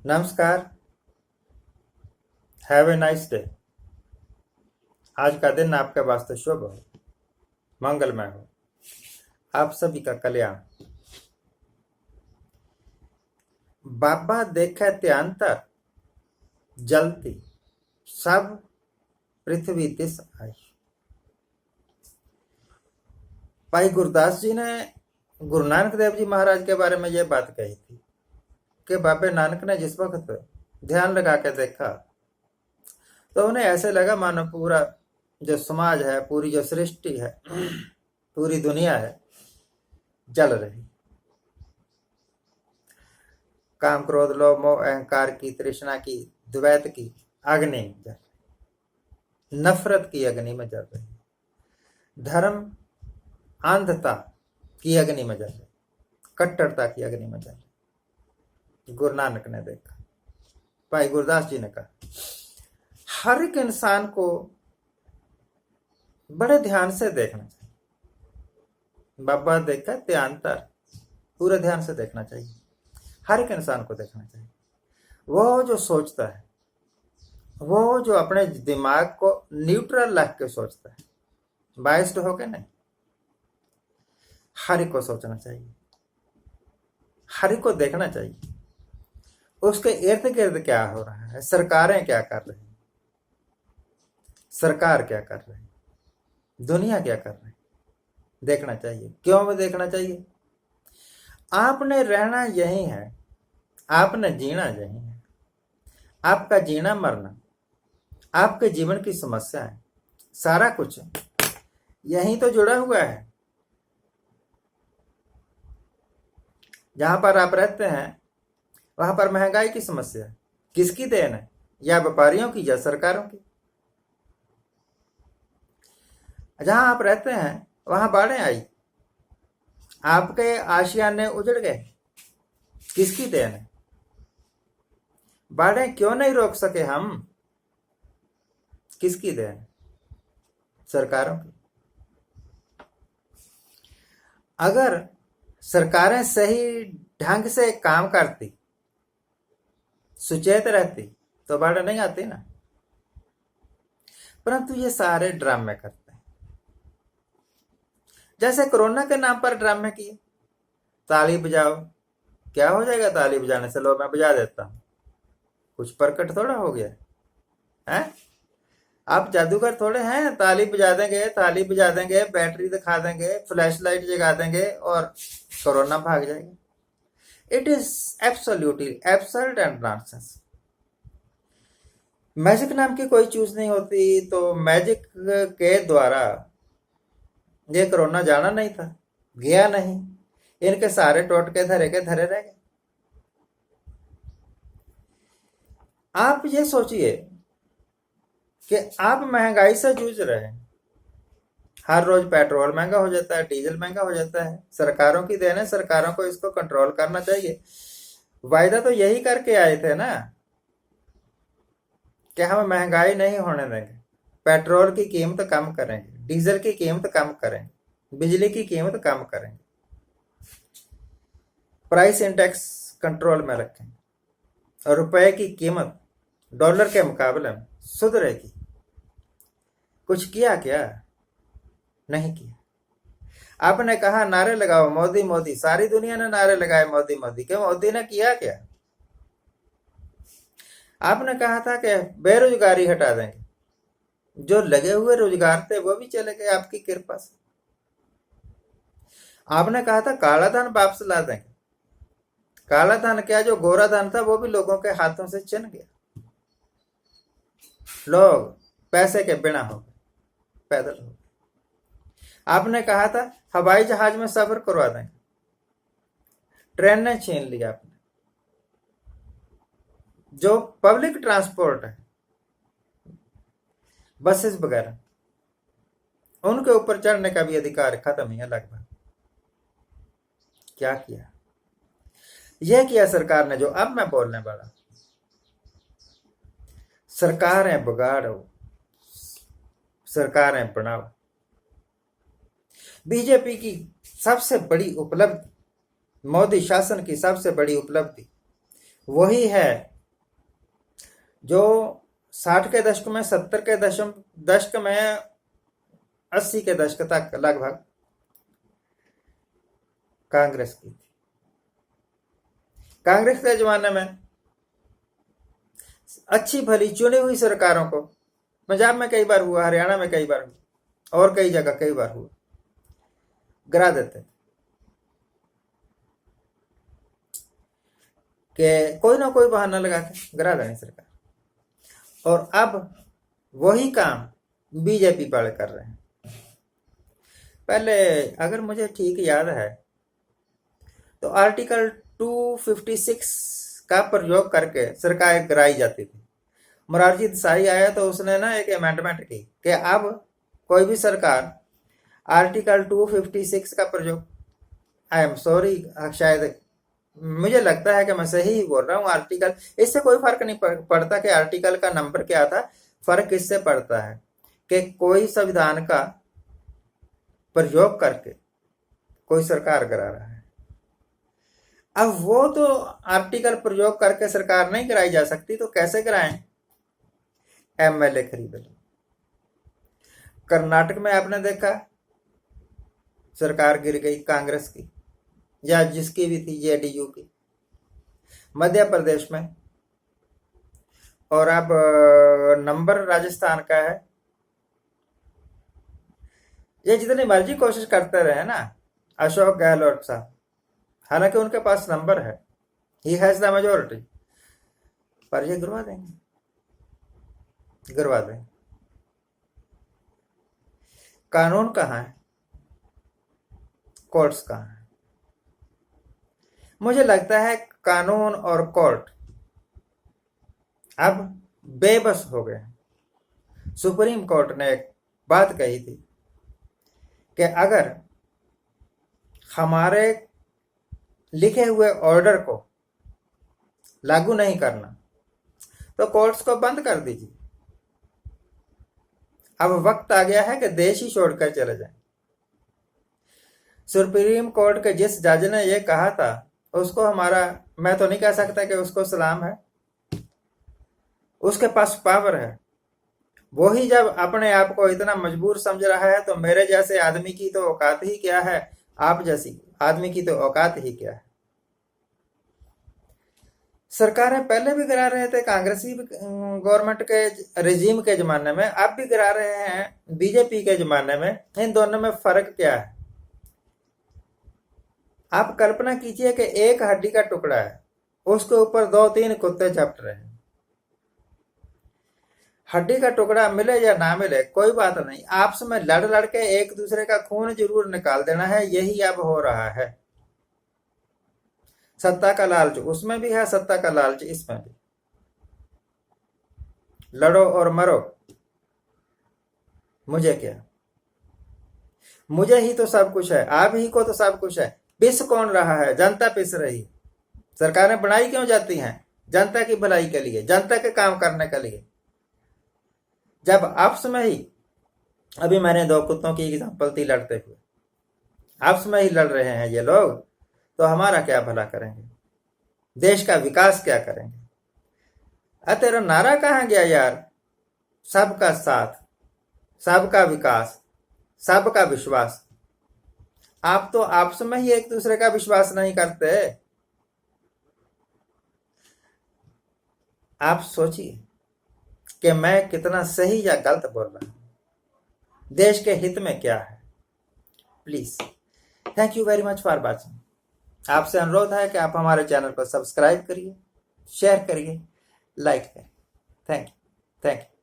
नमस्कार। Have a nice day. आज का दिन आपके वास्ते शुभ हो, मंगलमय हो, आप सभी का कल्याण। बाबा देखे त्यांतर जलती सब पृथ्वी दिस आई। भाई गुरदास जी ने गुरु नानक देव जी महाराज के बारे में यह बात कही थी कि बाबे नानक ने जिस वक्त ध्यान लगा के देखा तो उन्हें ऐसे लगा मानो पूरा जो समाज है, पूरी जो सृष्टि है, पूरी दुनिया है, जल रही। काम क्रोध लोभ मोह अहंकार की, तृष्णा की, द्वैत की अग्नि में जल रही, नफरत की अग्नि में जल रही, धर्म अंधता की अग्नि में जल रही, कट्टरता की अग्नि में जल रही। गुरु नानक ने देखा, भाई गुरदास जी ने कहा, हर एक इंसान को बड़े ध्यान से देखना चाहिए। बाबा देखा त्यांतर, पूरे ध्यान से देखना चाहिए। हर एक इंसान को देखना चाहिए। वो जो सोचता है, वो जो अपने दिमाग को न्यूट्रल रख के सोचता है, बाइस्ड होके नहीं, हर एक को सोचना चाहिए, हर एक को देखना चाहिए। उसके इर्द गिर्द क्या हो रहा है, सरकारें क्या कर रही, सरकार क्या कर रही, दुनिया क्या कर रही, देखना चाहिए। क्यों में देखना चाहिए? आपने रहना यही है, आपने जीना यही है। आपका जीना मरना, आपके जीवन की समस्या है, सारा कुछ यही तो जुड़ा हुआ है। जहां पर आप रहते हैं वहां पर महंगाई की समस्या है, किसकी देन है? या व्यापारियों की या सरकारों की? जहां आप रहते हैं वहां बाढ़ें आई, आपके आशियाने उजड़ गए, किसकी देन है? बाढ़ें क्यों नहीं रोक सके हम, किसकी देन है? सरकारों की। अगर सरकारें सही ढंग से काम करती, सुचेत रहती, तो बाढ़ नहीं आती ना। परंतु ये सारे ड्रामे करते हैं। जैसे कोरोना के नाम पर ड्रामे किए, ताली बजाओ, क्या हो जाएगा ताली बजाने से? लो मैं बजा देता हूं, कुछ प्रकट थोड़ा हो गया है? आप जादूगर थोड़े हैं, ताली बजा देंगे, ताली बजा देंगे, बैटरी दिखा देंगे, फ्लैश लाइट जगा देंगे और कोरोना भाग जाएगा। It is absolutely absurd and nonsense. Magic नाम की कोई चीज नहीं होती, तो मैजिक के द्वारा ये कोरोना जाना नहीं था, गया नहीं, इनके सारे टोटके धरे के धरे रह गए। आप ये सोचिए कि आप महंगाई से जूझ रहे हैं, हर रोज पेट्रोल महंगा हो जाता है, डीजल महंगा हो जाता है। सरकारों की देन है, सरकारों को इसको कंट्रोल करना चाहिए। वायदा तो यही करके आए थे ना कि हम महंगाई नहीं होने देंगे, पेट्रोल की कीमत कम करेंगे, डीजल की कीमत कम करेंगे, बिजली की कीमत कम करेंगे, प्राइस इंडेक्स कंट्रोल में रखेंगे और रुपए की कीमत डॉलर के मुकाबले में सुधरेगी। कुछ किया क्या? नहीं किया। आपने कहा नारे लगाओ मोदी मोदी, सारी दुनिया ने नारे लगाए मोदी मोदी, क्यों? मोदी ने किया क्या? आपने कहा था कि बेरोजगारी हटा देंगे, जो लगे हुए रोजगार थे वो भी चले गए आपकी कृपा से। आपने कहा था काला धन वापस ला देंगे, काला धन क्या, जो गोरा धन था वो भी लोगों के हाथों से छिन गया। लोग पैसे के बिना हो गए, पैदल हो गए। आपने कहा था हवाई जहाज में सफर करवा देंगे, ट्रेन ने छीन लिया आपने। जो पब्लिक ट्रांसपोर्ट है, बसेस वगैरह, उनके ऊपर चढ़ने का भी अधिकार खत्म ही है लगभग। क्या किया? यह किया सरकार ने, जो अब मैं बोलने वाला। सरकारें बिगाड़ो, सरकारें बनाओ। बीजेपी की सबसे बड़ी उपलब्धि, मोदी शासन की सबसे बड़ी उपलब्धि, वही है जो 60 के दशक में, 70 के दशक में, 80 के दशक तक लगभग कांग्रेस की थी। कांग्रेस के जमाने में अच्छी भली चुनी हुई सरकारों को, पंजाब में कई बार हुआ, हरियाणा में कई बार हुआ, और कई जगह कई बार हुआ, गिरा देते कि कोई ना कोई बहाना लगा के गिरा देनी सरकार। और अब वही काम बीजेपी वाले कर रहे हैं। पहले अगर मुझे ठीक याद है तो आर्टिकल 256 का प्रयोग करके सरकार गिराई जाती थी। मोरारजी देसाई आया तो उसने ना एक अमेंडमेंट की कि अब कोई भी सरकार आर्टिकल 256 का प्रयोग, आई एम सॉरी, शायद मुझे लगता है कि मैं सही ही बोल रहा हूँ, आर्टिकल, इससे कोई फर्क नहीं पड़ता कि आर्टिकल का नंबर क्या था। फर्क इससे पड़ता है कि कोई संविधान का प्रयोग करके कोई सरकार गिरा रहा है। अब वो तो आर्टिकल प्रयोग करके सरकार नहीं गिराई जा सकती, तो कैसे गिराएं? एमएलए खरीद लो। कर्नाटक में आपने देखा सरकार गिर गई कांग्रेस की, या जिसकी भी थी, जेडीयू की। मध्य प्रदेश में, और अब नंबर राजस्थान का है। ये जितनी मर्जी कोशिश करते रहे ना अशोक गहलोत साहब, हालांकि उनके पास नंबर है, ही हैज द मेजोरिटी, पर ये गिरवा देंगे, गिरवा देंगे। कानून कहाँ है? कोर्ट्स कहाँ है? मुझे लगता है कानून और कोर्ट अब बेबस हो गए। सुप्रीम कोर्ट ने एक बात कही थी कि अगर हमारे लिखे हुए ऑर्डर को लागू नहीं करना तो कोर्ट्स को बंद कर दीजिए। अब वक्त आ गया है कि देश ही छोड़कर चले जाएं। सुप्रीम कोर्ट के जिस जज ने यह कहा था उसको हमारा, मैं तो नहीं कह सकता कि उसको सलाम है, उसके पास पावर है। वो ही जब अपने आप को इतना मजबूर समझ रहा है तो मेरे जैसे आदमी की तो औकात ही क्या है, आप जैसी आदमी की तो औकात ही क्या है। सरकारें पहले भी गिरा रहे थे, कांग्रेसी गवर्नमेंट के रिजीम के जमाने में, अब भी गिरा रहे हैं बीजेपी के जमाने में। इन दोनों में फर्क क्या है? आप कल्पना कीजिए कि एक हड्डी का टुकड़ा है, उसके ऊपर 2-3 कुत्ते झपट रहे हैं। हड्डी का टुकड़ा मिले या ना मिले कोई बात नहीं, आपस में लड़ लड़ के एक दूसरे का खून जरूर निकाल देना है। यही अब हो रहा है। सत्ता का लालच उसमें भी है, सत्ता का लालच इसमें भी। लड़ो और मरो, मुझे क्या, मुझे ही तो सब कुछ है, आप ही को तो सब कुछ है। पिस कौन रहा है? जनता पिस रही। सरकारें बनाई क्यों जाती हैं? जनता की भलाई के लिए, जनता के काम करने के लिए। जब आपस में ही, अभी मैंने 2 कुत्तों की एग्जांपल दी लड़ते हुए, आपस में ही लड़ रहे हैं ये लोग, तो हमारा क्या भला करेंगे? देश का विकास क्या करेंगे? तेरा नारा कहां गया यार? सबका साथ, सबका विकास, सबका विश्वास। आप तो आपस में ही एक दूसरे का विश्वास नहीं करते। आप सोचिए कि मैं कितना सही या गलत बोल रहा हूं, देश के हित में क्या है। Please, thank you very much for watching. आपसे अनुरोध है कि आप हमारे चैनल को सब्सक्राइब करिए, शेयर करिए, लाइक करिए। Thank you, thank you.